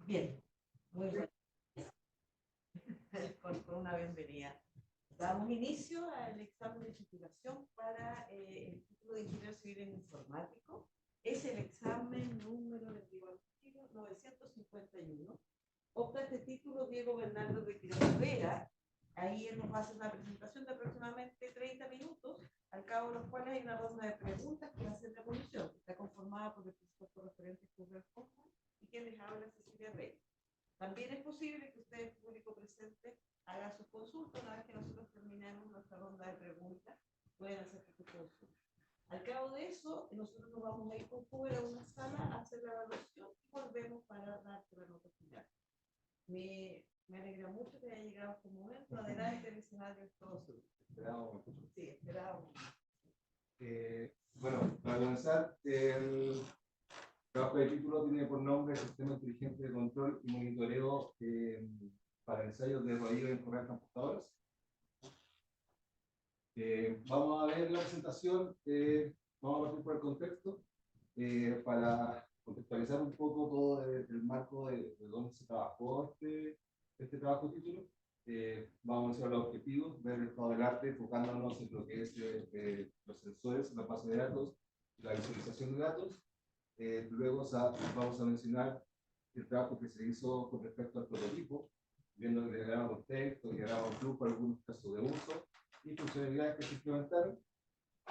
Bien, muy bien. Con una bienvenida. Damos inicio al examen de titulación para el título de Ingeniero Civil en Informático. Es el examen número 951. Opta este título Diego Bernardo de Rivera. Ahí él nos va a hacer una presentación de aproximadamente 30 minutos, al cabo de los cuales hay una ronda de preguntas que va a hacer la comisión, que está conformada por el presupuesto referente Julio Alfonso y quien les habla Cecilia Reyes. También es posible que usted, público presente, haga sus consultas. Una vez que nosotros terminemos nuestra ronda de preguntas, pueden hacer sus consultas. Al cabo de eso, nosotros nos vamos a ir con Uber a una sala a hacer la evaluación y volvemos para darte la nota final. Me alegra mucho que haya llegado este momento. Adelante, el escenario es todo suyo. Esperábamos. Sí, esperábamos. Bueno, para comenzar, el trabajo de título tiene por nombre Sistema Inteligente de Control y Monitoreo para ensayos de rodillo en correas transportadoras. Vamos a ver la presentación, vamos a partir por el contexto, para contextualizar un poco todo el marco de dónde se trabajó este trabajo de título. Vamos a mencionar los objetivos, ver el estado del arte, enfocándonos en lo que es los sensores, la base de datos, la visualización de datos. Luego vamos a mencionar el trabajo que se hizo con respecto al prototipo, viendo el diagrama de texto, el diagrama de flujo, algunos casos de uso y funcionalidades que se implementaron.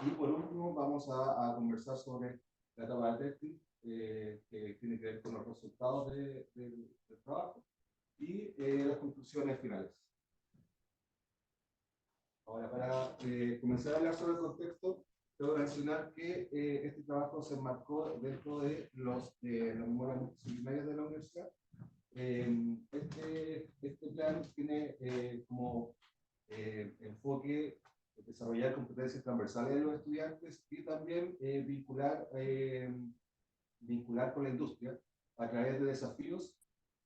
Y por último vamos a conversar sobre la etapa de testing, que tiene que ver con los resultados del trabajo y las conclusiones finales. Ahora, para comenzar a hablar sobre el contexto, tengo que mencionar que este trabajo se enmarcó dentro de las memorias multidisciplinarias de la universidad. Este plan tiene como enfoque desarrollar competencias transversales de los estudiantes y también vincular con la industria a través de desafíos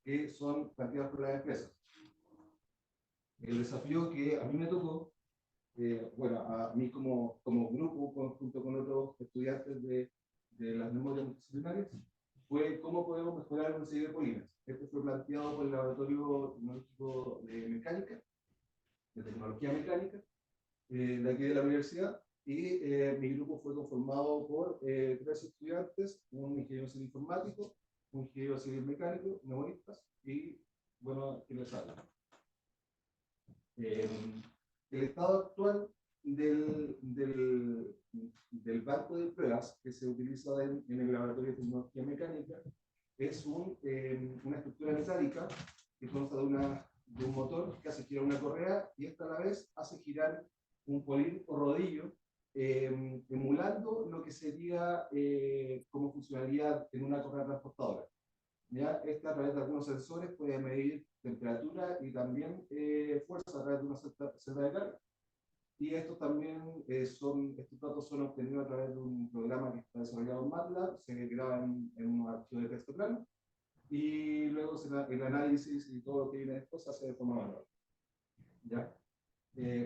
que son planteados por las empresas. El desafío que a mí me tocó, bueno, a mí como grupo, junto con otros estudiantes de las memorias multidisciplinarias, fue cómo podemos mejorar el ensayo de polímeros. Este fue planteado por el Laboratorio Tecnológico de Mecánica, de Tecnología Mecánica, de aquí de la universidad, y mi grupo fue conformado por 3 estudiantes, un ingeniero civil informático, un ingeniero civil mecánico, memoristas, y, bueno, quien les habla. El estado actual del banco de pruebas que se utiliza en el Laboratorio de Tecnología Mecánica es una estructura metálica que consta de un motor que hace girar una correa y esta a la vez hace girar un polín o rodillo, emulando lo que sería como funcionalidad en una correa transportadora. ¿Ya? Esta, a través de algunos sensores, puede medir temperatura y también fuerza a través de una celda de carga. Y estos datos son obtenidos a través de un programa que está desarrollado en MATLAB, se graba en un archivo de texto plano, y luego el análisis y todo lo que viene después se hace de forma manual. ¿Ya?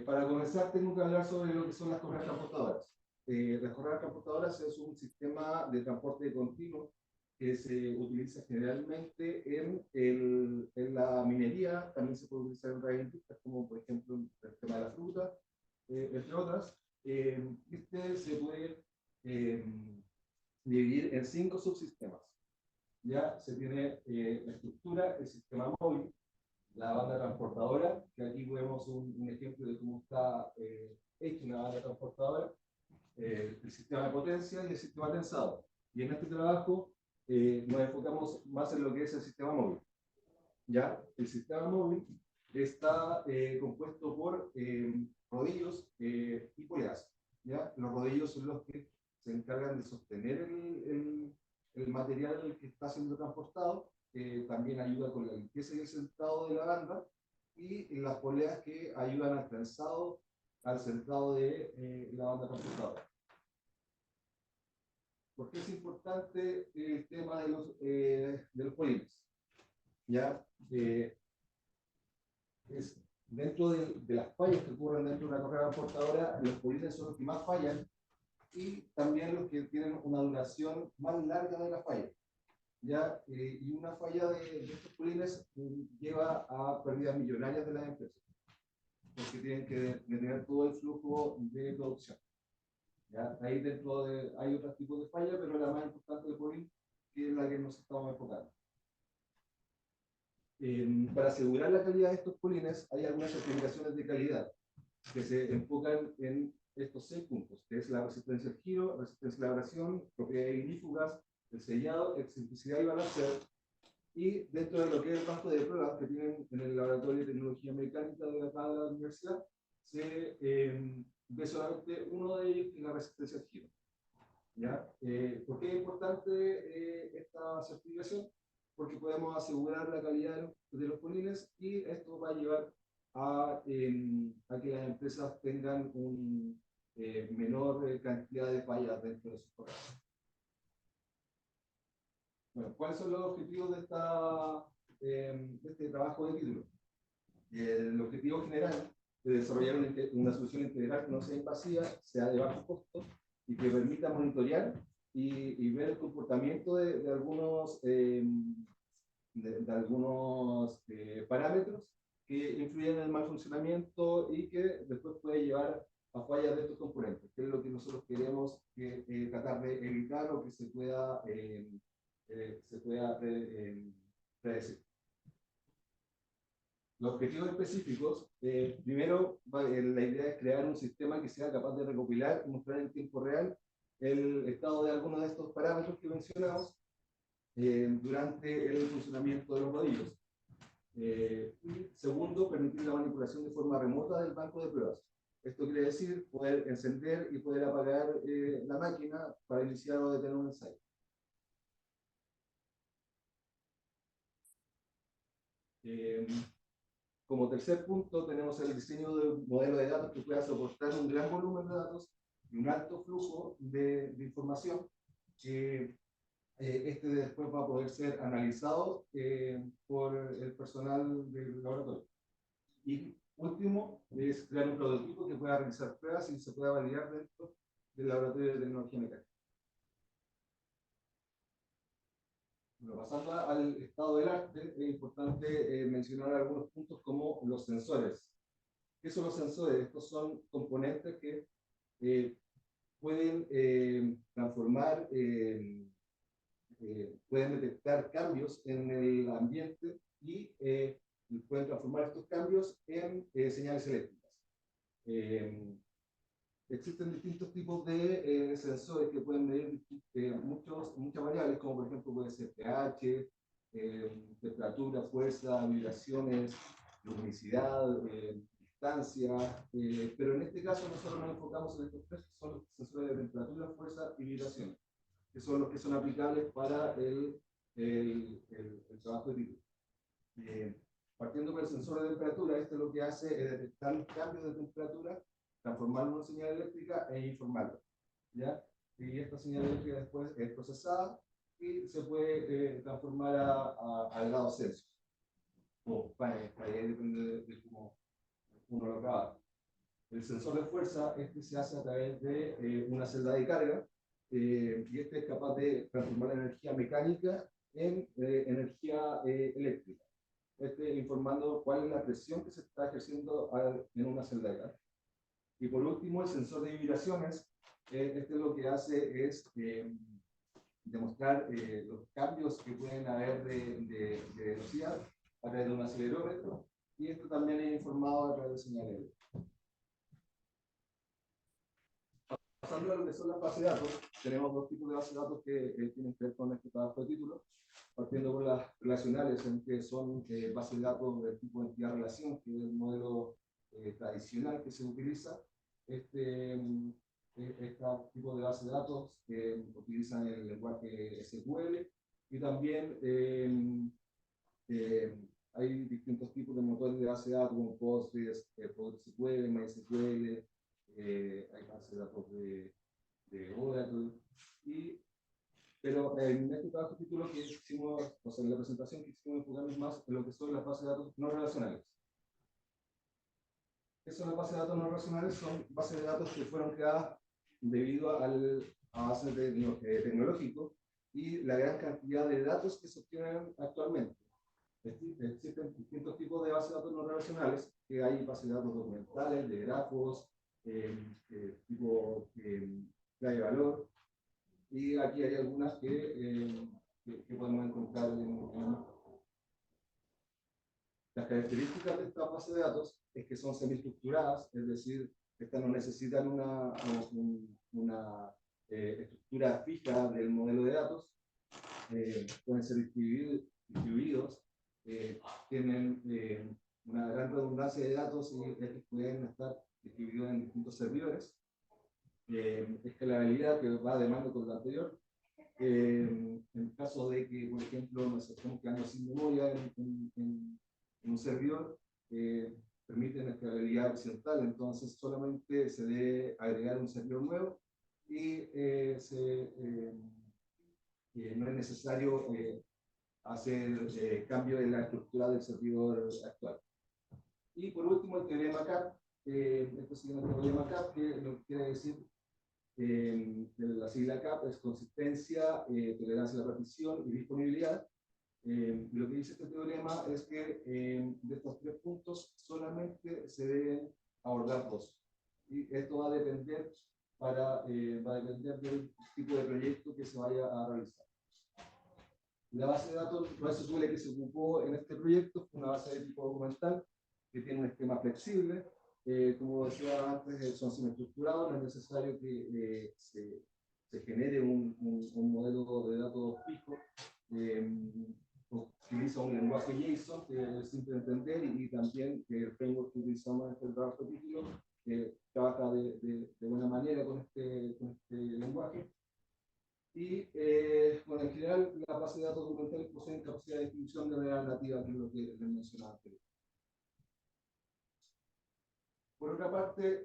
Para comenzar, tengo que hablar sobre lo que son las correas transportadoras. Las correas transportadoras es un sistema de transporte continuo que se utiliza generalmente en la minería, también se puede utilizar en otras industrias, como por ejemplo el tema de la fruta, entre otras. Este se puede dividir en 5 subsistemas. Ya se tiene la estructura, el sistema móvil, la banda transportadora, que aquí vemos un ejemplo de cómo está hecha una banda transportadora, el sistema de potencia y el sistema tensado. Y en este trabajo nos enfocamos más en lo que es el sistema móvil. ¿Ya? El sistema móvil está compuesto por rodillos y poleas. ¿Ya? Los rodillos son los que se encargan de sostener el material que está siendo transportado, también ayuda con la limpieza y el centrado de la banda, y las poleas que ayudan al trenzado, al centrado de la banda transportadora. ¿Por qué es importante el tema de los polímeros? ¿Ya? Dentro de las fallas que ocurren dentro de una correa transportadora, los polímeros son los que más fallan y también los que tienen una duración más larga de la falla. ¿ya? Y una falla de estos purines lleva a pérdidas millonarias de las empresas, porque tienen que detener todo el flujo de producción. ¿Ya? Ahí dentro hay otros tipos de fallas, pero la más importante de purín, que es la que nos estamos enfocando. Para asegurar la calidad de estos purines, hay algunas certificaciones de calidad que se enfocan en estos 6 puntos, que es la resistencia al giro, resistencia a la abrasión, propiedades ignífugas, el sellado, excentricidad y balanceo. Y dentro de lo que es el banco de pruebas que tienen en el Laboratorio de Tecnología Mecánica de acá de la universidad, se ve solamente uno de ellos, que es la resistencia al giro. ¿Ya? ¿Por qué es importante esta certificación? Porque podemos asegurar la calidad de los purines y esto va a llevar a que las empresas tengan una menor cantidad de fallas dentro de sus programas. Bueno, ¿cuáles son los objetivos de este trabajo de título? El objetivo general de desarrollar una solución integral que no sea invasiva, sea de bajo costo y que permita monitorear y ver el comportamiento de algunos, parámetros que influyen en el mal funcionamiento y que después puede llevar a fallas de estos componentes, que es lo que nosotros queremos tratar de evitar o que se pueda predecir. Los objetivos específicos, primero, la idea es crear un sistema que sea capaz de recopilar y mostrar en tiempo real el estado de algunos de estos parámetros que mencionamos durante el funcionamiento de los rodillos. Y segundo, permitir la manipulación de forma remota del banco de pruebas. Esto quiere decir poder encender y poder apagar la máquina para iniciar o detener un ensayo. Como tercer punto, tenemos el diseño de un modelo de datos que pueda soportar un gran volumen de datos y un alto flujo de información que este después va a poder ser analizado por el personal del laboratorio. Y último, es crear un prototipo que pueda realizar pruebas y se pueda validar dentro del laboratorio de tecnología mecánica. Bueno, pasando al estado del arte, es importante mencionar algunos puntos como los sensores. ¿Qué son los sensores? Estos son componentes que pueden transformar, pueden detectar cambios en el ambiente y pueden transformar estos cambios en señales eléctricas. Existen distintos tipos de sensores que pueden medir muchas variables, como por ejemplo puede ser pH, temperatura, fuerza, vibraciones, luminosidad, distancia, pero en este caso nosotros nos enfocamos en estos tres, que son los sensores de temperatura, fuerza y vibración, que son los que son aplicables para el trabajo de título. Partiendo por el sensor de temperatura, este lo que hace es detectar los cambios de temperatura, transformarlo en señal eléctrica e informarlo, ¿ya? Y esta señal eléctrica después es procesada y se puede transformar a grados Celsius. O ahí depende de cómo uno lo acaba. El sensor de fuerza, este se hace a través de una celda de carga y este es capaz de transformar la energía mecánica en energía eléctrica. Informando cuál es la presión que se está ejerciendo en una celda de carga. Y por último, el sensor de vibraciones, lo que hace es demostrar los cambios que pueden haber de velocidad a través de un acelerómetro, y esto también es informado a través de señales. Pasando a lo que son las bases de datos, tenemos dos tipos de bases de datos que tienen que ver con este trabajo de título, partiendo por las relacionales, en que son bases de datos del tipo de entidad-relación, que es el modelo tradicional que se utiliza. Este tipo de base de datos utilizan el lenguaje SQL y también hay distintos tipos de motores de base de datos como Postgres, PostgreSQL, MySQL, hay bases de datos de Oracle, pero en este trabajo título que hicimos, o sea, en la presentación que hicimos enfocarnos más en lo que son las bases de datos no relacionales. ¿Qué son las bases de datos no relacionales? Son bases de datos que fueron creadas debido al avance tecnológico y la gran cantidad de datos que se obtienen actualmente. Existen distintos tipos de bases de datos no relacionales, que hay bases de datos documentales, de grafos, tipo clave de valor, y aquí hay algunas que podemos encontrar en las características de esta base de datos es que son semiestructuradas, es decir, estas no necesitan una estructura fija del modelo de datos, pueden ser distribuidos, tienen una gran redundancia de datos y pueden estar distribuidos en distintos servidores. Escalabilidad que va de mano con lo anterior. En caso de que, por ejemplo, nos estemos quedando sin memoria en un servidor, permiten escalabilidad horizontal, entonces solamente se debe agregar un servidor nuevo y no es necesario hacer cambio en la estructura del servidor actual. Y por último, el teorema CAP, esto se llama el teorema CAP, que lo que quiere decir la sigla CAP es consistencia, tolerancia a la repetición y disponibilidad. Lo que dice este teorema es que de estos 3 puntos solamente se deben abordar 2. Y esto va a depender, del tipo de proyecto que se vaya a realizar. La base de datos, por eso fue la que se ocupó en este proyecto, fue una base de tipo documental que tiene un esquema flexible. Como decía antes, son semiestructurados, no es necesario que se genere un modelo de datos fijo. Utiliza un lenguaje JSON que es simple de entender y también el framework que utilizamos en este trabajo título trabaja de buena manera con este lenguaje. Y bueno, en general, las bases de datos documentales poseen capacidad de distribución de manera nativa, que es lo que les mencionaba anteriormente. Por otra parte,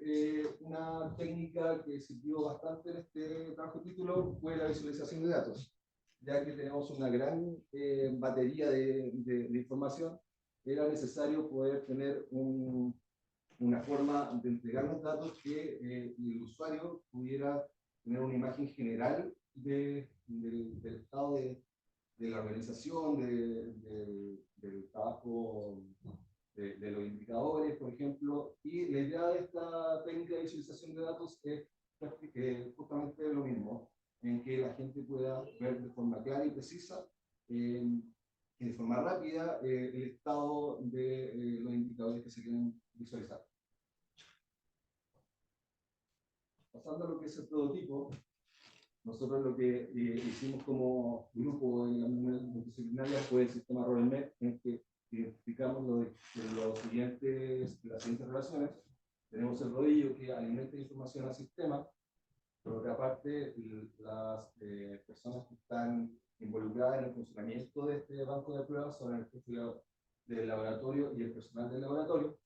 una técnica que sirvió bastante en este trabajo título fue la visualización de datos, ya que tenemos una gran batería de información. Era necesario poder tener una forma de entregar los datos que el usuario pudiera tener una imagen general del estado de la organización, del trabajo, de los indicadores, por ejemplo. Y la idea de esta técnica de visualización de datos es justamente lo mismo, en que la gente pueda ver de forma clara y precisa, de forma rápida, el estado de los indicadores que se quieren visualizar. Pasando a lo que es el prototipo, nosotros lo que hicimos como grupo en la multidisciplinaria fue el sistema RollMet, en que identificamos las siguientes relaciones. Tenemos el rodillo que alimenta información al sistema. Por otra parte, las personas que están involucradas en el funcionamiento de este banco de pruebas son el jefe del laboratorio y el personal del laboratorio.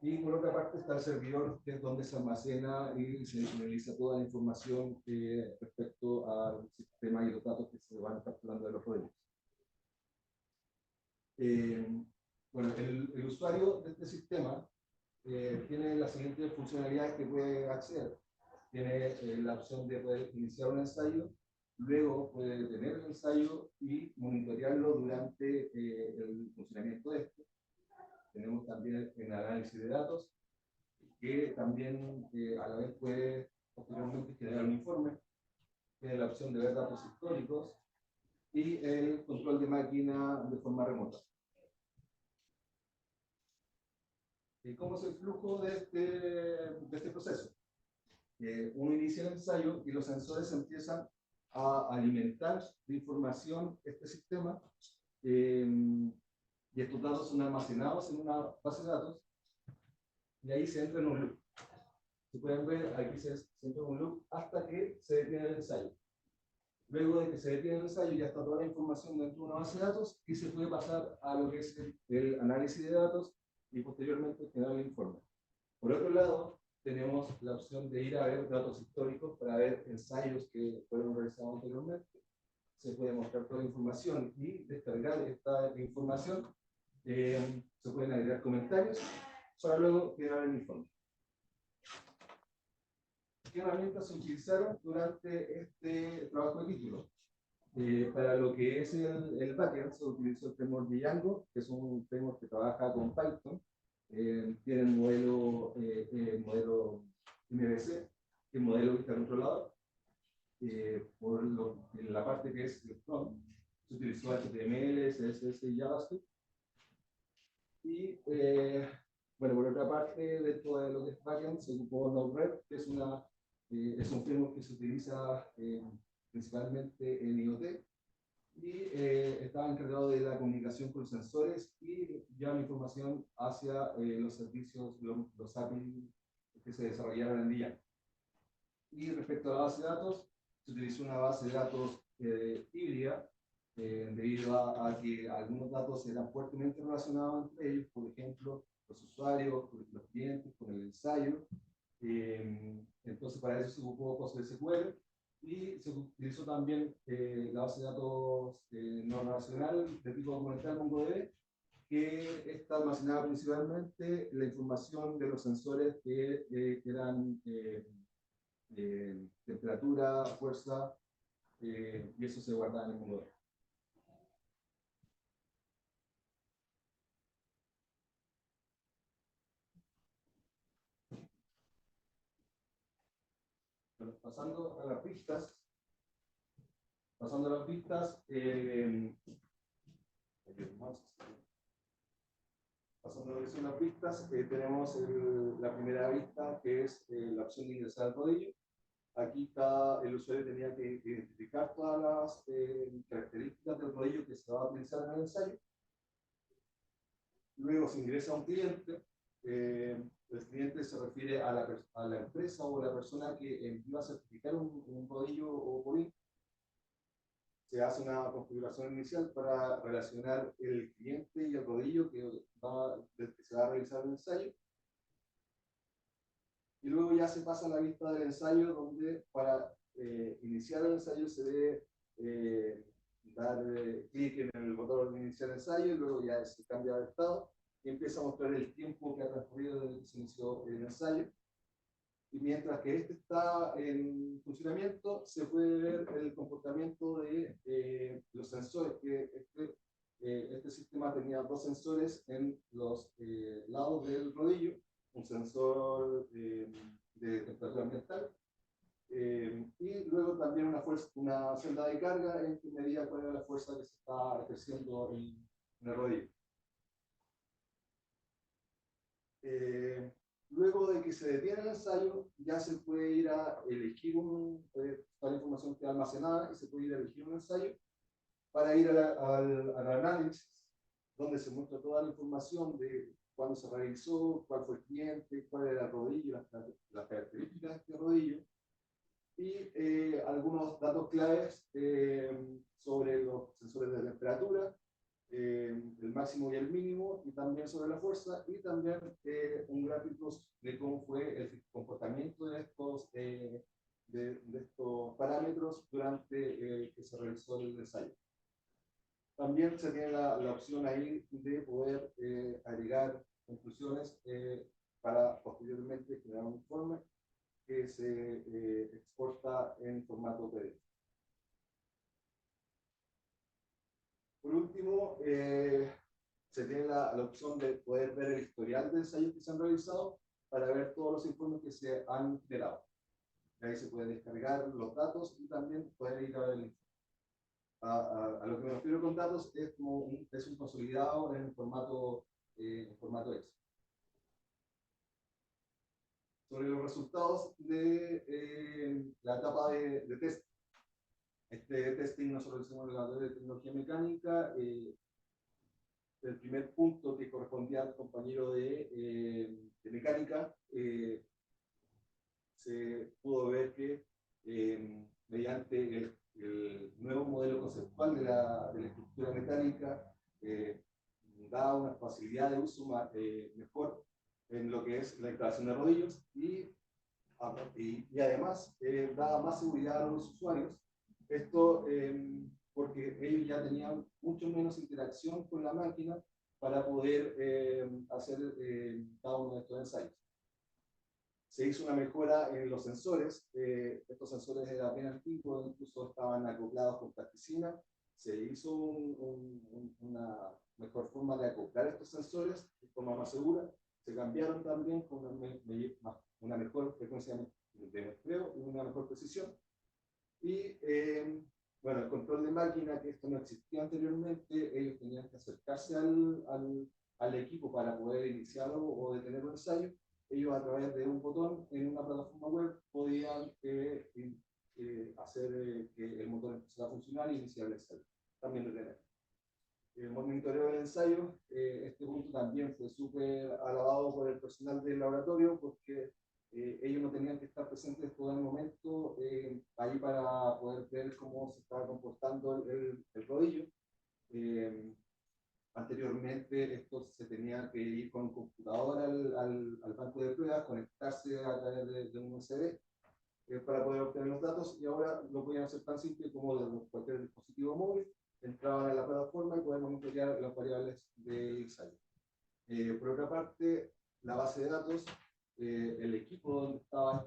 Y por otra parte está el servidor, que es donde se almacena y se disponibiliza toda la información respecto al sistema y los datos que se van capturando de los rodillos. Bueno, el usuario de este sistema tiene las siguientes funcionalidades que puede acceder. Tiene la opción de poder iniciar un ensayo, luego puede detener el ensayo y monitorearlo durante el funcionamiento de este. Tenemos también el análisis de datos, que también a la vez puede posteriormente generar un informe. Tiene la opción de ver datos históricos y el control de máquina de forma remota. ¿Y cómo es el flujo de este proceso? Uno inicia el ensayo y los sensores empiezan a alimentar de información este sistema, y estos datos son almacenados en una base de datos y ahí se entra en un loop. Si pueden ver, aquí se entra en un loop hasta que se detiene el ensayo. Luego de que se detiene el ensayo, ya está toda la información dentro de una base de datos y se puede pasar a lo que es el análisis de datos y posteriormente generar el informe. Por otro lado, tenemos la opción de ir a ver datos históricos para ver ensayos que fueron realizados anteriormente. Se puede mostrar toda la información y descargar esta información. Se pueden agregar comentarios para luego generar el informe. ¿Qué herramientas se utilizaron durante este trabajo de título? Para lo que es el backend se utilizó el framework Django, que es un framework que trabaja con Python. Tiene el modelo MVC, el modelo vista controlador. En la parte que es el front, se utilizó HTML, CSS y JavaScript. Y bueno, por otra parte, dentro de lo que es backend, se ocupó Node-RED, que es un framework que se utiliza principalmente en IoT, y estaba encargado de la comunicación con sensores y llevar información hacia los servicios, los API que se desarrollaron en Django. Y respecto a la base de datos, se utilizó una base de datos híbrida, debido a que algunos datos eran fuertemente relacionados entre ellos, por ejemplo, los usuarios, los clientes, con el ensayo. Entonces, para eso se ocupó PostgreSQL y se utilizó también la base de datos no relacional de tipo documental MongoDB, que está almacenada principalmente la información de los sensores que eran temperatura, fuerza, y eso se guarda en el MongoDB. Bueno, pasando a las pistas, pasando a las pistas, pasando a lo que son las vistas, tenemos la primera vista, que es la opción de ingresar al rodillo. Aquí el usuario tenía que identificar todas las características del rodillo que se va a utilizar en el ensayo. Luego se ingresa a un cliente. El cliente se refiere a la empresa o a la persona que iba a certificar un rodillo o bobín. Se hace una configuración inicial para relacionar el cliente y el rodillo del que se va a realizar el ensayo. Y luego ya se pasa a la vista del ensayo, donde para iniciar el ensayo se debe dar clic en el botón de iniciar el ensayo, y luego ya se cambia de estado y empieza a mostrar el tiempo que ha transcurrido desde que se inició el ensayo. Y mientras que este está en funcionamiento, se puede ver el comportamiento de los sensores, que este sistema tenía dos sensores en los lados del rodillo, un sensor de temperatura ambiental, y luego también una celda de carga en que medía cuál era la fuerza que se está ejerciendo en el rodillo. Luego de que se detiene el ensayo, ya se puede ir a elegir toda la información queda almacenada y se puede ir a elegir un ensayo para ir al análisis, donde se muestra toda la información de cuándo se realizó, cuál fue el cliente, cuál era el rodillo, las características de este rodillo, y algunos datos claves sobre los sensores de temperatura, el máximo y el mínimo, y también sobre la fuerza, y también un gráfico de cómo fue el comportamiento de estos parámetros durante que se realizó el ensayo. También se tiene la opción ahí de poder agregar conclusiones para posteriormente crear un informe que se exporta en formato PDF. Por último, se tiene la opción de poder ver el historial de ensayos que se han realizado para ver todos los informes que se han generado. Y ahí se puede descargar los datos y también poder ir a ver el informe. A lo que me refiero con datos es un consolidado en formato Excel. Sobre los resultados de la etapa de test. Este testing nosotros lo hicimos en el laboratorio de tecnología mecánica. El primer punto que correspondía al compañero de mecánica, se pudo ver que mediante el nuevo modelo conceptual de la estructura metálica da una facilidad de uso mejor en lo que es la instalación de rodillos y además da más seguridad a los usuarios. Esto porque ellos ya tenían mucho menos interacción con la máquina para poder hacer cada uno de estos ensayos. Se hizo una mejora en los sensores. Estos sensores eran bien antiguos, incluso estaban acoplados con plasticina. Se hizo una mejor forma de acoplar estos sensores de forma más segura. Se cambiaron también con una mejor frecuencia de muestreo y una mejor precisión. Y bueno, el control de máquina, que esto no existía anteriormente, ellos tenían que acercarse al equipo para poder iniciarlo o detener un ensayo. Ellos a través de un botón en una plataforma web podían hacer que el motor empezara a funcionar y iniciar el ensayo. También detener. El monitoreo del ensayo, este punto también fue súper alabado por el personal del laboratorio porque ellos no tenían que estar presentes todo el momento ahí para poder ver cómo se estaba comportando el rodillo. Anteriormente esto se tenía que ir con computadora al banco de pruebas, conectarse a través de un USB para poder obtener los datos, y ahora lo podían hacer tan simple como desde cualquier dispositivo móvil. Entraban a la plataforma y poder monitorear las variables de ensayo. Por otra parte, la base de datos, el equipo donde estaba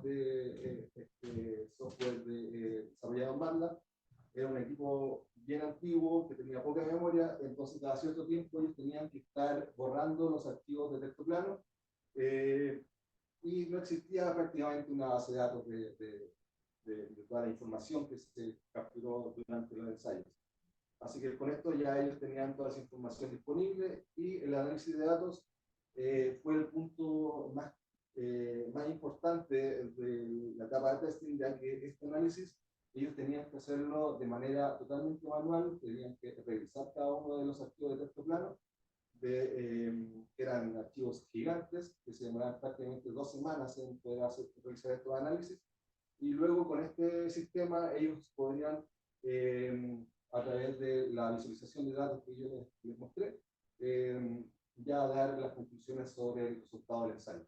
este software desarrollado en MATLAB, era un equipo bien antiguo que tenía poca memoria, entonces cada cierto tiempo ellos tenían que estar borrando los archivos de texto plano, y no existía prácticamente una base de datos de toda la información que se capturó durante los ensayos. Así que con esto ya ellos tenían toda esa información disponible, y el análisis de datos fue el punto más importante de la etapa de testing, ya que este análisis ellos tenían que hacerlo de manera totalmente manual, tenían que revisar cada uno de los archivos de texto plano, que eran archivos gigantes, que se demoraban prácticamente 2 semanas en poder realizar estos análisis, y luego con este sistema ellos podrían a través de la visualización de datos que yo les mostré, ya dar las conclusiones sobre el resultado del ensayo.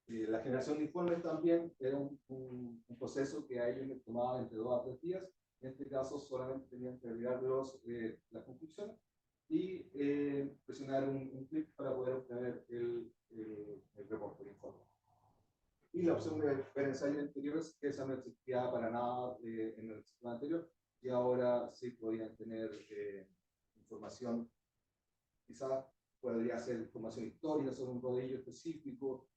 La generación de informes también era un proceso que a ellos les tomaba entre 2 a 3 días. En este caso solamente tenían que agregar las conclusiones y presionar un clic para poder obtener el reporte, el informe. Y la opción de ver ensayos anteriores, que esa no existía para nada en el sistema anterior, y ahora sí podían tener información, quizás podría ser información histórica sobre un rodillo específico,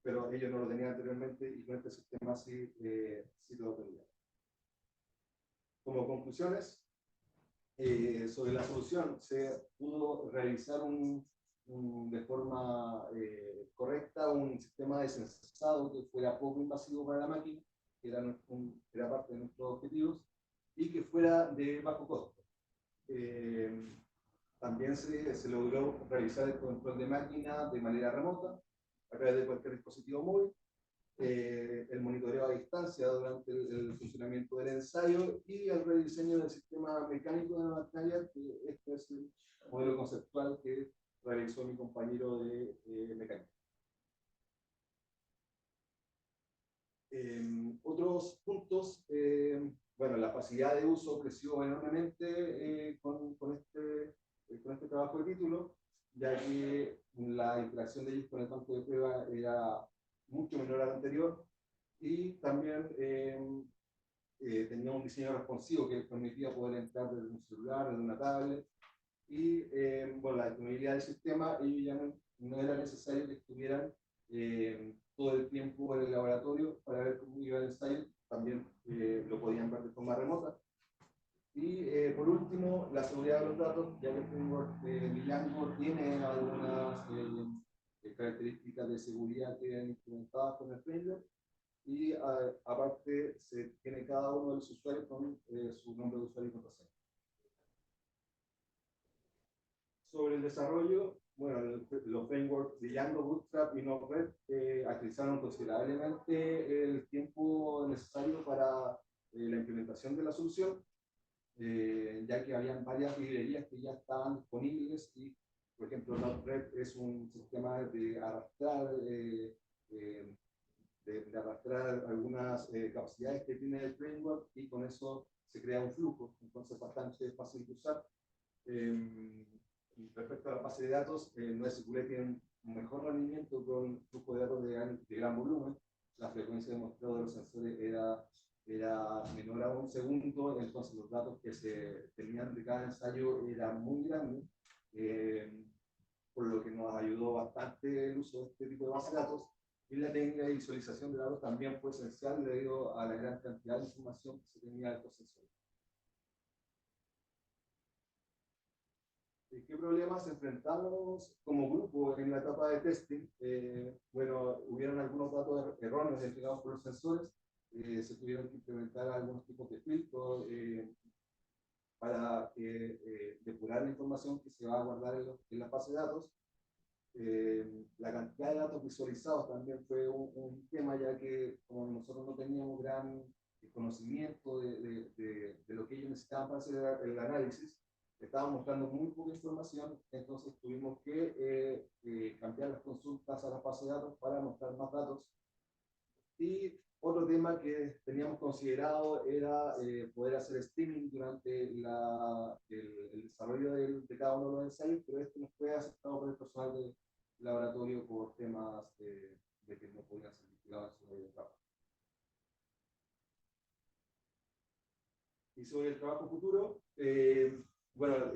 pero ellos no lo tenían anteriormente, y con este sistema sí lo tenían. Como conclusiones, sobre la solución, se pudo realizar de forma correcta un sistema de sensado que fuera poco invasivo para la máquina, que era parte de nuestros objetivos, y que fuera de bajo costo. También se logró realizar el control de máquina de manera remota, a través de cualquier dispositivo móvil, el monitoreo a distancia durante el funcionamiento del ensayo, y el rediseño del sistema mecánico de la maquinaria, que este es el modelo conceptual que realizó mi compañero de mecánica. Otros puntos, bueno, la facilidad de uso creció enormemente con este trabajo de título, ya que la interacción de ellos con el banco de prueba era mucho menor al anterior, y también tenía un diseño responsivo que permitía poder entrar desde un celular, desde una tablet, y bueno, la disponibilidad del sistema, ellos ya no era necesario que estuvieran todo el tiempo en el laboratorio para ver cómo iba el ensayo, también lo podían ver de forma remota. Y por último, la seguridad de los datos, ya que el framework de Django tiene algunas características de seguridad que vienen implementadas con el framework, y aparte se tiene cada uno de los usuarios con su nombre de usuario y contraseña. Sobre el desarrollo, bueno, los frameworks de Django, Bootstrap y Node-RED agilizaron considerablemente el tiempo necesario para la implementación de la solución, ya que habían varias librerías que ya estaban disponibles, y por ejemplo Node-RED es un sistema de arrastrar arrastrar algunas capacidades que tiene el framework, y con eso se crea un flujo, entonces bastante fácil de usar. Respecto a la base de datos, NoSQL tiene un mejor rendimiento con flujo de datos de gran volumen. La frecuencia de muestreo de los sensores era menor a un segundo, entonces los datos que se tenían de cada ensayo eran muy grandes, por lo que nos ayudó bastante el uso de este tipo de bases de datos. Y la técnica de visualización de datos también fue esencial debido a la gran cantidad de información que se tenía de estos sensores. ¿Qué problemas enfrentamos como grupo en la etapa de testing? Bueno, hubieron algunos datos erróneos identificados por los sensores, se tuvieron que implementar algunos tipos de filtros para depurar la información que se va a guardar en la base de datos. La cantidad de datos visualizados también fue un tema, ya que como nosotros no teníamos gran conocimiento de lo que ellos necesitaban para hacer el análisis, estaban mostrando muy poca información, entonces tuvimos que cambiar las consultas a la base de datos para mostrar más datos. Y otro tema que teníamos considerado era poder hacer streaming durante el desarrollo de cada uno de los ensayos, pero esto no fue aceptado por el personal del laboratorio por temas de que no podían ser vinculados en su medio de trabajo. Y sobre el trabajo futuro, bueno,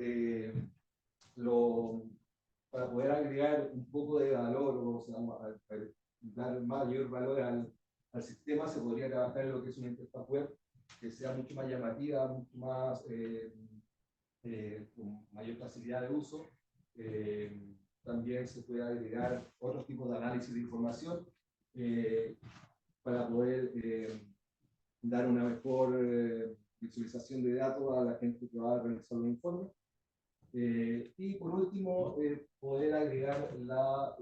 para poder agregar un poco de valor, o sea, dar mayor valor al sistema, se podría trabajar en lo que es una interfaz web que sea mucho más llamativa, mucho más con mayor facilidad de uso. También se puede agregar otros tipos de análisis de información para poder dar una mejor visualización de datos a la gente que va a realizar los informes. Y por último, poder agregar la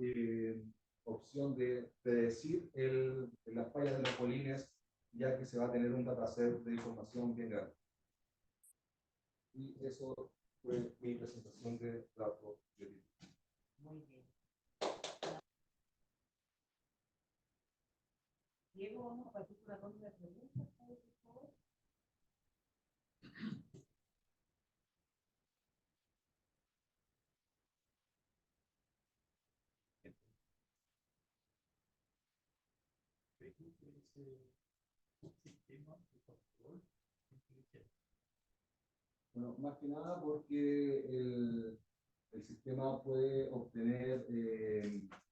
opción de predecir las fallas de los polines, ya que se va a tener un dataset de información bien grande. Y eso fue mi presentación de trabajo de vida. Muy bien. Diego, vamos a partir con una ronda de preguntas, por favor. Bueno, más que nada porque el sistema puede obtener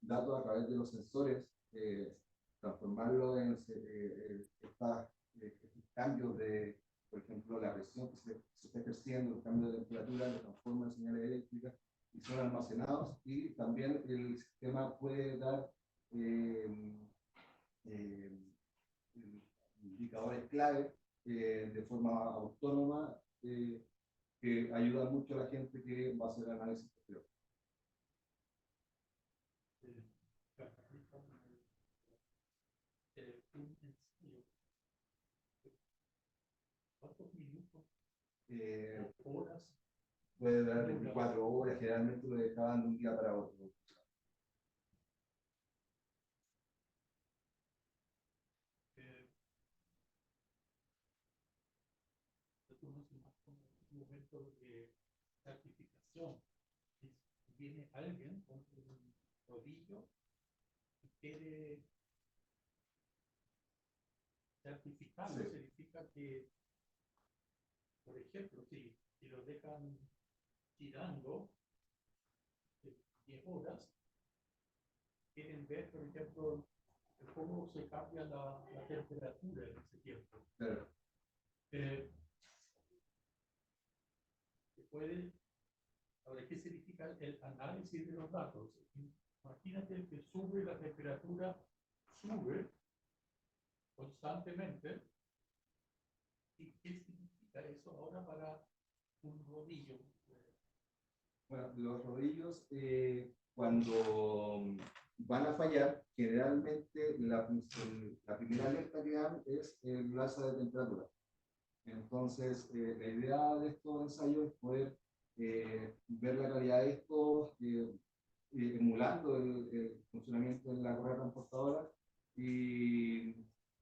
datos a través de los sensores, transformarlo en estos cambios de, por ejemplo, la presión que se está ejerciendo, los cambios de temperatura, lo transforma en señales eléctricas y son almacenados, y también el sistema puede dar indicadores clave de forma autónoma que ayuda mucho a la gente que va a hacer análisis posterior. ¿Cuántos minutos? Horas. Puede dar 24 horas, generalmente lo dejaban de un día para otro. Un momento de certificación. Viene alguien con un rodillo y quiere certificarlo, sí. Significa que, por ejemplo, si lo dejan girando 10 horas, quieren ver, por ejemplo, cómo se cambia la temperatura en ese tiempo. Claro. Ahora, ¿qué significa el análisis de los datos? Imagínate que sube la temperatura, sube constantemente. ¿Y qué significa eso ahora para un rodillo? Bueno, los rodillos, cuando van a fallar, generalmente la primera alerta que dan es el alza de temperatura. Entonces, la idea de estos ensayos es poder ver la calidad de estos, emulando el funcionamiento de la correa transportadora, y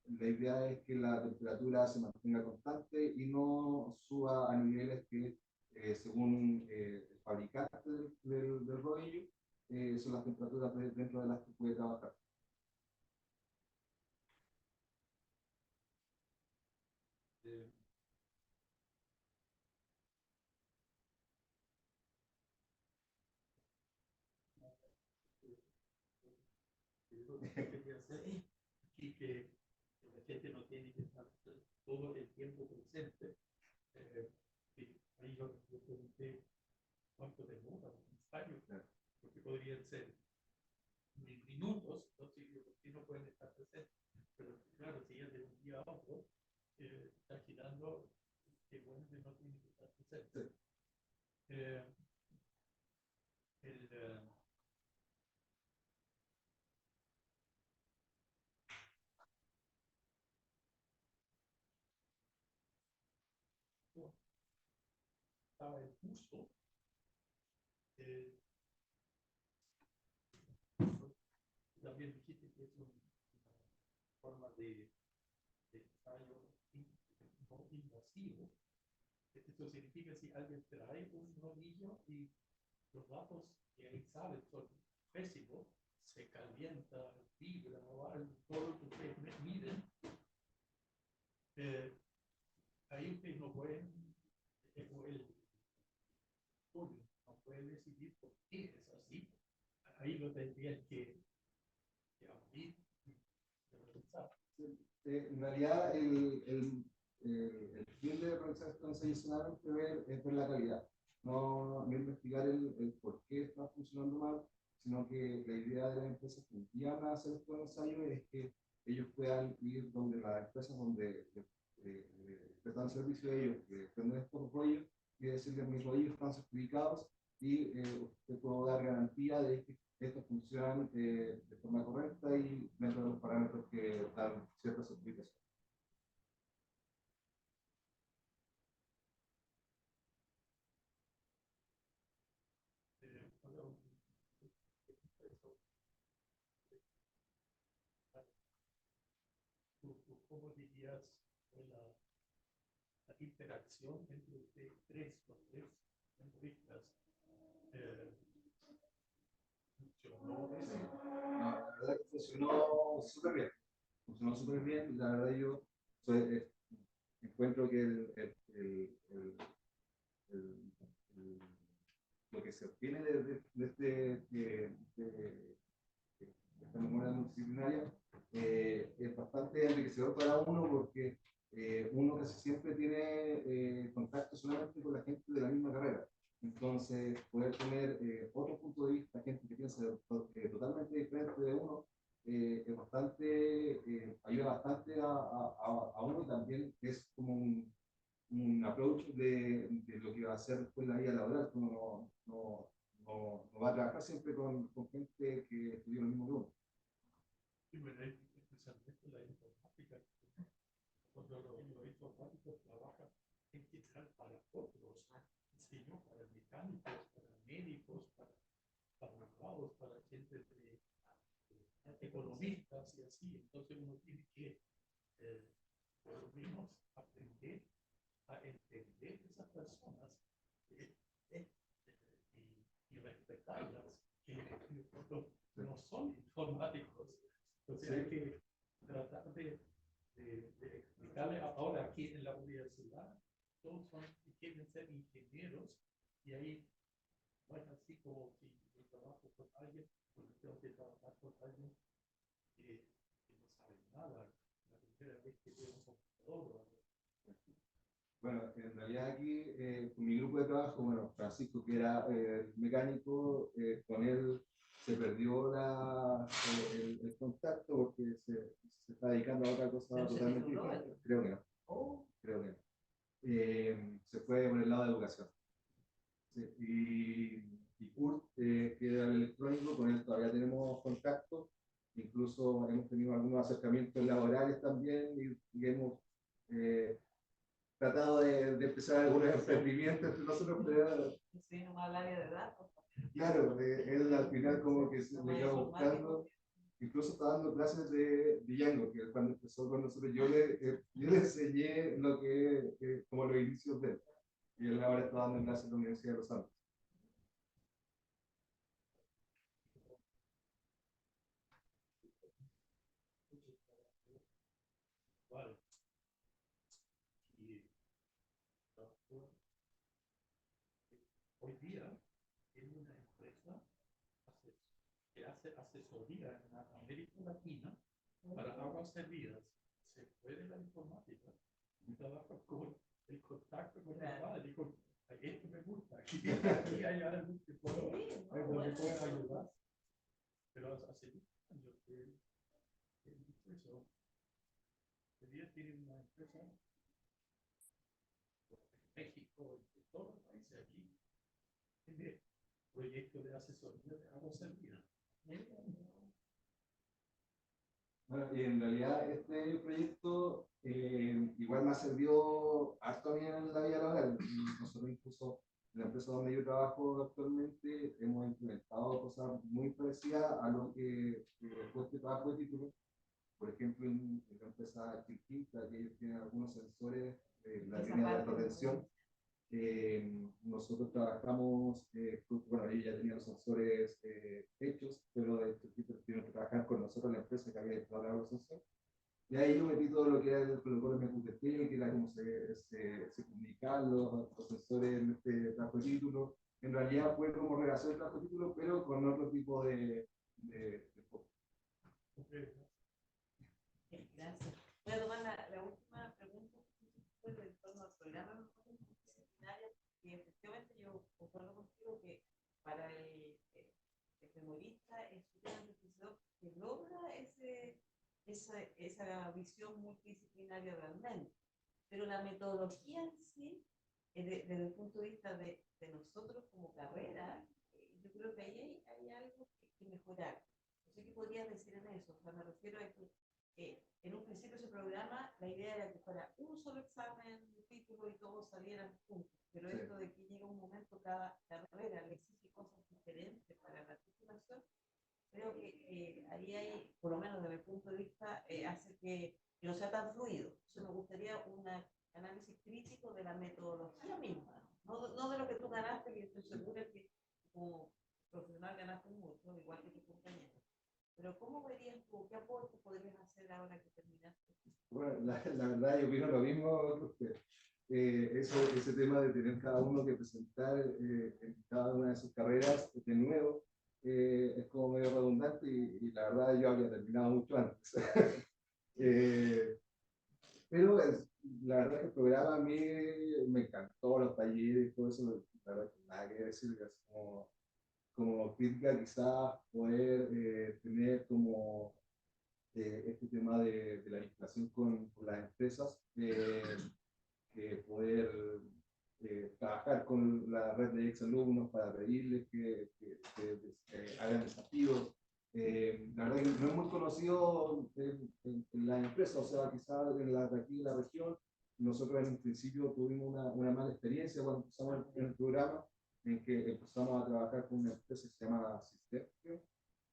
la idea es que la temperatura se mantenga constante y no suba a niveles que, según el fabricante del rodillo, son las temperaturas dentro de las que puede trabajar. Y que la gente no tiene que estar todo el tiempo presente. Y ahí yo pregunté cuánto demora un ensayo, porque podrían ser minutos, entonces sí no pueden estar presentes. Pero claro, si es de un día a otro, está girando, que bueno que no tiene que estar presente. Estaba el uso, también dijiste que es una forma de ensayo no invasivo. Esto significa si alguien trae un rodillo y los datos que ahí salen son pésimos, se calienta, vibra, todo lo que ustedes miden, ahí ustedes no pueden, no pueden decidir por qué es así. Ahí lo tendrían que abrir y revisar. En realidad, el fin de realizar esto es solamente ver la calidad, no investigar el por qué está funcionando mal, sino que la idea de las empresas que van a hacer estos ensayos es que ellos puedan ir donde las empresas donde prestan servicio a ellos, que venden estos rollos, y decirles mis rollos están certificados y te puedo dar garantía de que estos funcionan de forma correcta y dentro de los parámetros que dan cierta certificación. ¿Cómo dirías la interacción entre ustedes tres, los tres entrevistas? ¿Funcionó? No, la verdad que funcionó súper bien. Funcionó súper bien. La verdad yo encuentro que lo que se obtiene de esta memoria multidisciplinaria es bastante enriquecedor para uno porque uno casi siempre tiene contacto solamente con la gente de la misma carrera. Entonces, poder tener otro punto de vista, gente que piensa totalmente diferente de uno, es bastante, ayuda bastante a uno y también es como un approach de lo que va a ser después la vida laboral. Uno no va a trabajar siempre con gente que estudió lo mismo que uno. Sí, bueno, especialmente la informática. Cuando los informáticos trabajan en general para otros, ¿sí, no? Para mecánicos, para médicos, para abogados, para gente de economistas y así. Entonces uno tiene que, por lo menos, aprender a entender esas personas y respetarlas, que no son informáticos. Entonces hay que tratar de explicarle. Ahora aquí en la universidad todos quieren ser ingenieros y ahí no es así como si yo trabajo con alguien, pues tengo que trabajar con alguien que no sabe nada. La primera vez que veo un computador. Bueno, en realidad aquí con mi grupo de trabajo, bueno, Francisco, que era mecánico, con él se perdió el contacto porque se está dedicando a otra cosa totalmente diferente. Creo que no. Creo que no. Se fue por el lado de educación. Sí, y Kurt, que era el electrónico, con él todavía tenemos contacto, incluso hemos tenido algunos acercamientos laborales también y hemos tratado de empezar algunos emprendimientos entre nosotros, pero sí, no al área de datos. Claro, él al final como que se me quedó buscando, incluso está dando clases de Django, que cuando empezó con nosotros yo le enseñé lo que como los inicios de él, y él ahora está dando clases en la Universidad de Los Andes. muchos trabajos iguales. Y trabajo, hoy día en una empresa que hace asesoría en la América Latina para aguas servidas. Se puede la informática y trabaja con el contacto con el padre y con esto me gusta. Aquí hay algo que puedo ayudar. Pero hace años que eso. Hoy día tiene una empresa en México y en todos los países aquí. Tiene proyectos de asesoría de aguas servidas. Bueno, y en realidad este proyecto igual me ha servido harto a mí en la vida laboral. Nosotros incluso en la empresa donde yo trabajo actualmente hemos implementado cosas muy parecidas a lo que fue este trabajo de título. Por ejemplo, en la empresa Chiquita, que ellos tienen algunos sensores de la línea de alta tensión. Nosotros trabajamos, bueno, ellos ya tenían los sensores hechos, pero tuvieron que trabajar con nosotros, la empresa que había instalado los sensores. Y ahí yo metí todo lo que era el protocolo MQTT, que era cómo se comunicaban los sensores en este trabajo de título. En realidad fue como relación de trabajo de título, pero con otro tipo de Gracias. Voy a tomar la última pregunta en torno al programa multidisciplinario, y efectivamente yo concuerdo contigo que para el memorista es súper enriquecedor que logra esa visión multidisciplinaria realmente, pero la metodología en sí, desde el punto de vista de nosotros como carrera, yo creo que ahí hay algo que mejorar. No sé qué podrías decir en eso. O sea, me refiero a que en un principio ese programa, la idea era que fuera un solo examen, un título y todos salieran juntos. Pero sí, esto de que llega un momento, cada carrera le exige cosas diferentes para la titulación, creo que ahí hay, por lo menos desde mi punto de vista, hace que no sea tan fluido. Entonces me gustaría un análisis crítico de la metodología misma, no de lo que tú ganaste, que estoy segura que como profesional ganaste mucho, igual que tu compañero. Pero ¿cómo verías tú? ¿Qué aporte podrías hacer ahora que terminaste? Bueno, la verdad yo opino lo mismo que usted. Ese tema de tener cada uno que presentar en cada una de sus carreras de nuevo es como medio redundante y la verdad yo había terminado mucho antes. Pero la verdad que el programa a mí me encantó, los talleres, todo eso, la verdad que nada que decir, es como crítica quizás poder tener como este tema de la vinculación con las empresas, poder trabajar con la red de exalumnos para pedirles que hagan desafíos. La verdad que no es muy conocido en la empresa, o sea, quizás aquí en la región, nosotros en un principio tuvimos una mala experiencia cuando empezamos el programa, en que empezamos a trabajar con una empresa que se llama Sistercio,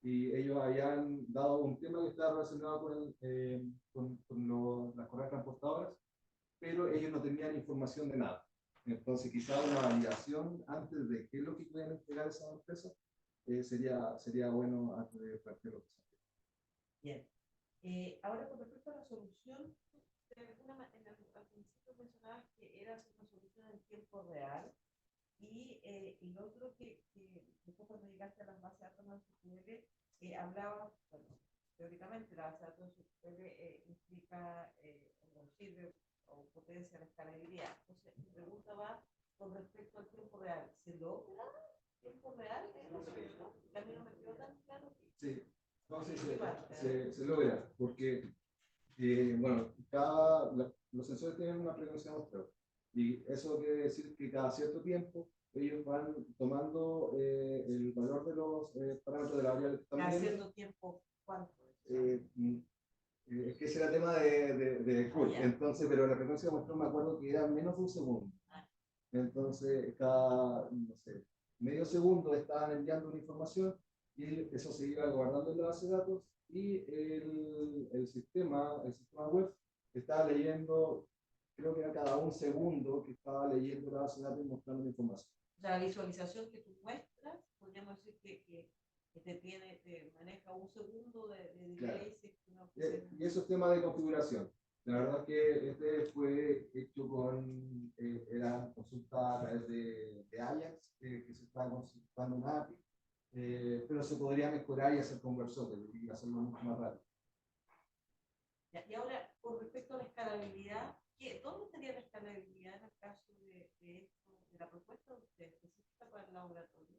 y ellos habían dado un tema que estaba relacionado con las correas transportadoras, pero ellos no tenían información de nada. Entonces, quizá una validación antes de qué es lo que pueden entregar esas empresas sería bueno antes de plantear lo que sea. Bien. Ahora, con respecto a la solución, al principio mencionabas que era una solución en tiempo real, y lo otro que después cuando llegaste a las bases de datos de SQL, hablaba, bueno, teóricamente la base de datos de SQL implica o sirve o potencia la escalabilidad. Entonces, mi pregunta va con respecto al tiempo real. ¿Se logra tiempo real en la solución? A mí no me quedó tan claro. Sí, no, sí, se logra, porque bueno, los sensores tienen una frecuencia de muestreo, y eso quiere decir que cada cierto tiempo ellos van tomando el valor de los parámetros de la variable que están ¿Cada midiendo. cierto tiempo cuánto? Es que ese era tema de Kurt, entonces, pero la frecuencia de muestreo me acuerdo que era menos de un segundo. Entonces, cada, no sé, medio segundo estaban enviando una información y eso se iba guardando en la base de datos, y el sistema web estaba leyendo, creo que era cada un segundo que estaba leyendo la base de datos y mostrando la información. La visualización que tú muestras, podríamos decir que que te maneja un segundo de Claro. delay. Si es que no funciona. Y eso es tema de configuración. La verdad es que este fue hecho con, era consulta a través de Ajax, que se está consultando una API, pero se podría mejorar y hacer con WebSocket y hacerlo mucho más rápido. Y ahora, con respecto a la escalabilidad, ¿dónde estaría la escalabilidad en el caso de esto, de la propuesta de usted específica para el laboratorio?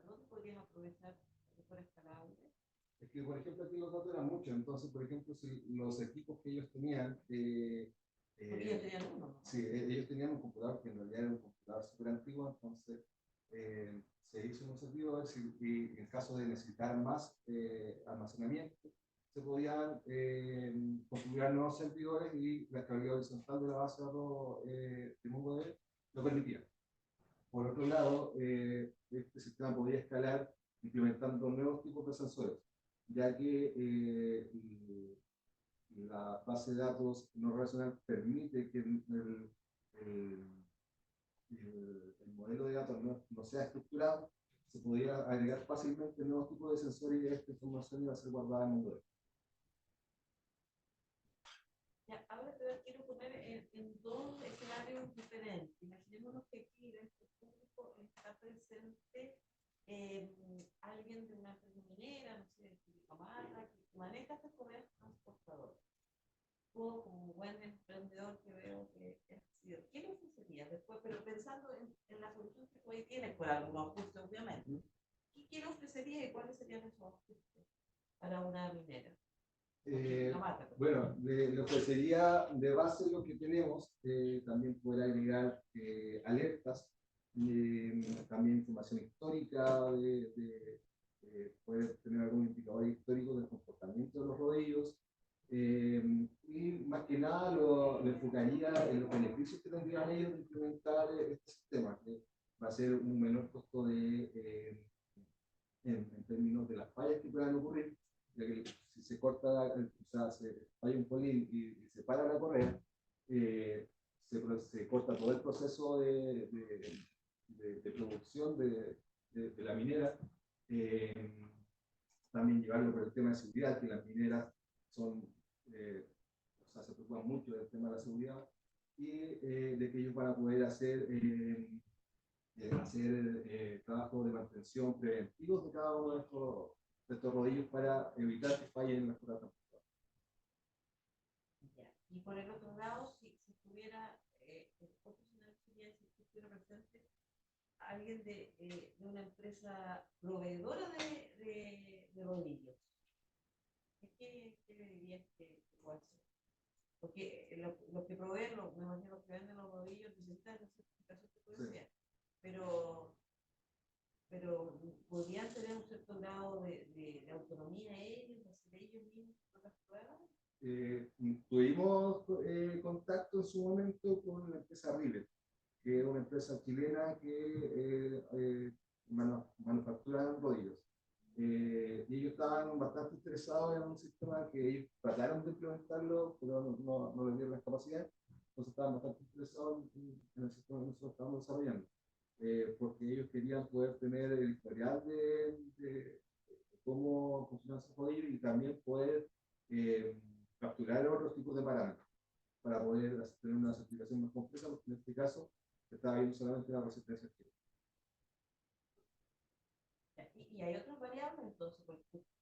¿Dónde podrías aprovechar que fuera escalable? Es que, por ejemplo, aquí los datos eran muchos, entonces, por ejemplo, si los equipos que ellos tenían... Porque ellos tenían uno, ¿no? Sí, ellos tenían un computador que en realidad era un computador súper antiguo, entonces se hizo un servidor y en caso de necesitar más almacenamiento, se podían configurar nuevos servidores y la escalabilidad horizontal de la base de datos de MongoDB lo permitía. Por otro lado, este sistema podía escalar implementando nuevos tipos de sensores, ya que la base de datos no relacional permite que el modelo de datos no sea estructurado, se podía agregar fácilmente nuevos tipos de sensores y esta información iba a ser guardada en un modelo. Ya, ahora quiero poner en dos escenarios diferentes. Imaginémonos que aquí en este público está presente alguien de una empresa minera, no sé, de Camarga, que maneja estas correas transportadoras. O como buen emprendedor que veo que es así, ¿qué le ofrecería después? Pero pensando en la solución que hoy tiene, por algunos ajustes, obviamente. ¿Qué le ofrecería y cuáles serían esos ajustes para una minera? Bueno, le ofrecería de base lo que tenemos, también poder agregar alertas, también información histórica, poder tener algún indicador histórico del comportamiento de los rodillos, y más que nada lo enfocaría en los beneficios que tendrían ellos de implementar este sistema, que va a ser un menor costo en términos de las fallas que puedan ocurrir, ya que si se corta, o sea, se falla un polín y se para la correa, se corta todo el proceso de producción de la minera. También llevarlo por el tema de seguridad, que las mineras son, o sea, se preocupan mucho del tema de la seguridad y de que ellos van a poder hacer trabajos de mantención preventivos de cada uno de estos rodillos para evitar que fallen las correas transportadoras. Y por el otro lado, si estuviera, si estuviera presente alguien de una empresa proveedora de rodillos, ¿qué le dirías que puede ser? Porque los que proveen, me imagino los que venden los rodillos necesitan esa certificación que tú decías, pero podrían tener un cierto grado de autonomía ellos, hacer ellos mismos las pruebas. Tuvimos contacto en su momento con la empresa Rivet, que es una empresa chilena que manufactura rodillos. Y ellos estaban bastante interesados en un sistema que ellos trataron de implementarlo, pero no les dieron la capacidad. Entonces estaban bastante interesados en el sistema que nosotros estábamos desarrollando. Porque ellos querían poder tener el historial de cómo funcionan sus rodillos y también poder capturar otros tipos de parámetros para poder tener una certificación más compleja, porque en este caso se estaba viendo solamente la resistencia activa. Y hay otras variables, entonces,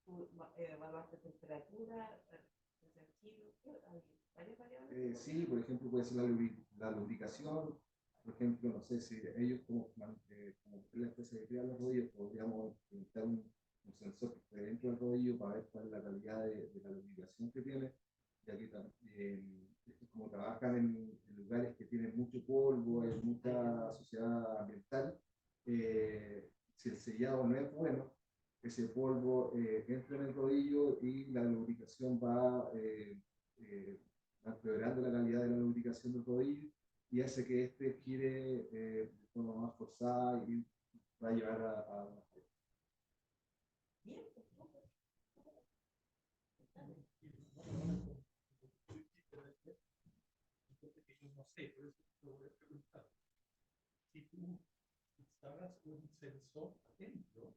tú evaluaste temperatura, hay varias variables. Sí, por ejemplo, puede ser la lubricación. Por ejemplo, no sé si ellos como la empresa que crea los rodillos, podríamos implementar un sensor que esté dentro del rodillo para ver cuál es la calidad de la lubricación que tiene, ya que como trabajan en lugares que tienen mucho polvo, hay mucha suciedad ambiental, si el sellado no es bueno, ese polvo entra en el rodillo y la lubricación va empeorando la calidad de la lubricación del rodillo y hace que este gire de forma más forzada y va a llevar a una falla. Bien, no sé, por eso te voy a preguntar. Si tú instalas un sensor adentro,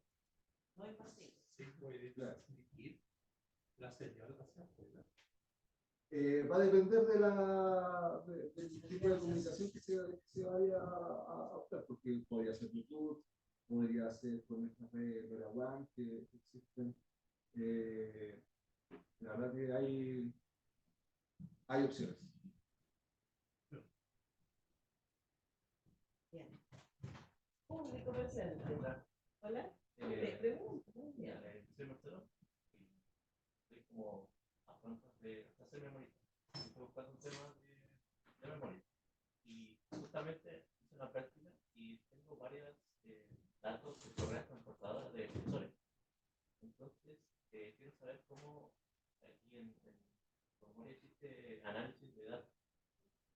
no invasivo. Sí, puede transmitir la señal hacia afuera. Va a depender del tipo de comunicación que se vaya a optar, porque podría ser Bluetooth, podría ser con estas redes LoRaWAN que existen. La verdad que hay opciones. Bien. Público presente. Hola. Te pregunto. Soy Marcelo y estoy como a pronto de hacer memoria. Estoy buscando un tema de memoria. Y justamente hice una práctica y tengo varios datos de programas transportadoras de sensores. Entonces, quiero saber cómo aquí en memoria existe análisis de datos.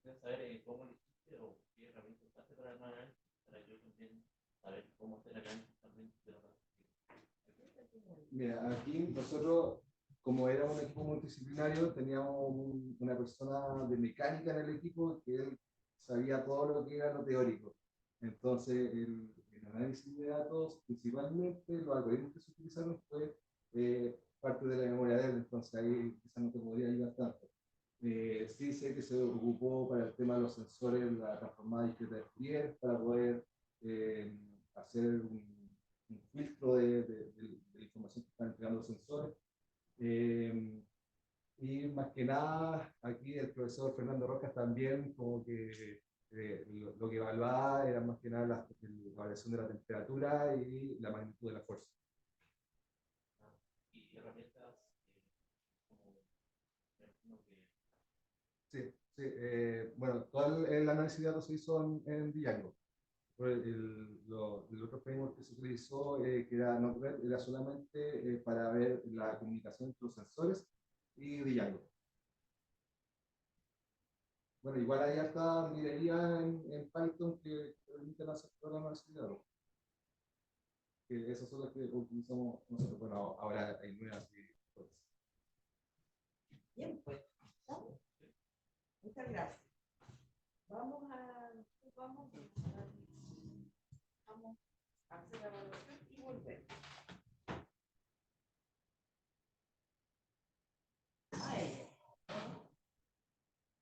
Quiero saber cómo lo hiciste o qué herramientas usaste para el análisis, para yo también saber cómo hacer análisis también de los datos. Mira, aquí nosotros, como era un equipo multidisciplinario, teníamos una persona de mecánica en el equipo que él sabía todo lo que era lo teórico. Entonces, el análisis de datos, principalmente los algoritmos que se utilizaron fue parte de la memoria de él, entonces ahí quizás no te podría ayudar tanto. Sí sé que se ocupó para el tema de los sensores, la transformada discreta de Fourier, para poder hacer un filtro de la información que están entregando los sensores. Y más que nada, aquí el profesor Fernando Rojas también, como que lo que evaluaba era más que nada la variación de la temperatura y la magnitud de la fuerza. Y herramientas como Sí, sí. Bueno, todo el análisis de datos se hizo en Django. El otro framework que se utilizó, que era Node-RED, era solamente para ver la comunicación entre los sensores y Django. Bueno, igual hay harta librería en Python que permiten hacer programas de datos. Que esas son las que utilizamos nosotros. Bueno, ahora hay nuevas y otras. Bien, pues. ¿Estamos? Muchas gracias. Vamos a hacer la evaluación y volver.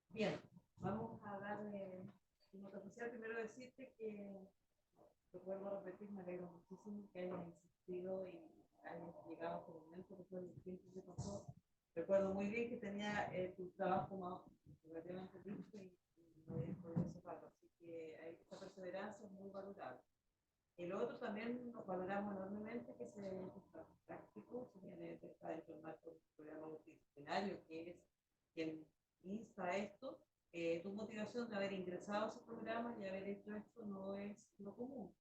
Bien, vamos a darle una oficial. Primero decirte que recuerdo repetir, me alegro muchísimo que hayas insistido y hayas llegado a este momento después del tiempo que pasó. Recuerdo muy bien que tenía tu trabajo más relativamente listo y no había podido separarlo, así que esta perseverancia es muy valorable. El otro también nos valoramos enormemente que se práctico, se viene está dentro del marco del programa multidisciplinario, que es quien insta a esto. Tu motivación de haber ingresado a ese programa y haber hecho esto no es lo común.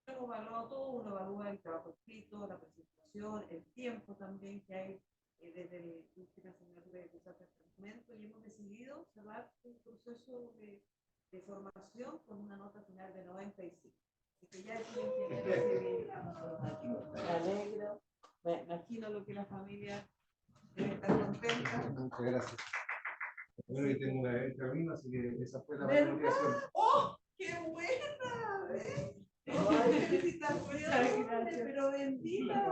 Uno evalúa todo, uno evalúa el trabajo escrito, la presentación, el tiempo también que hay desde la última asignatura que usaste hasta el momento, y hemos decidido cerrar un proceso de formación con una nota final de 95. Así que ya es un ingeniero civil. Me alegro, me imagino lo que la familia debe estar contenta. Muchas gracias. Bueno, yo tengo una bebé en camino, así que esa fue la motivación. ¡Oh! ¡Qué buena! Ay, felicitaciones, pero bendita.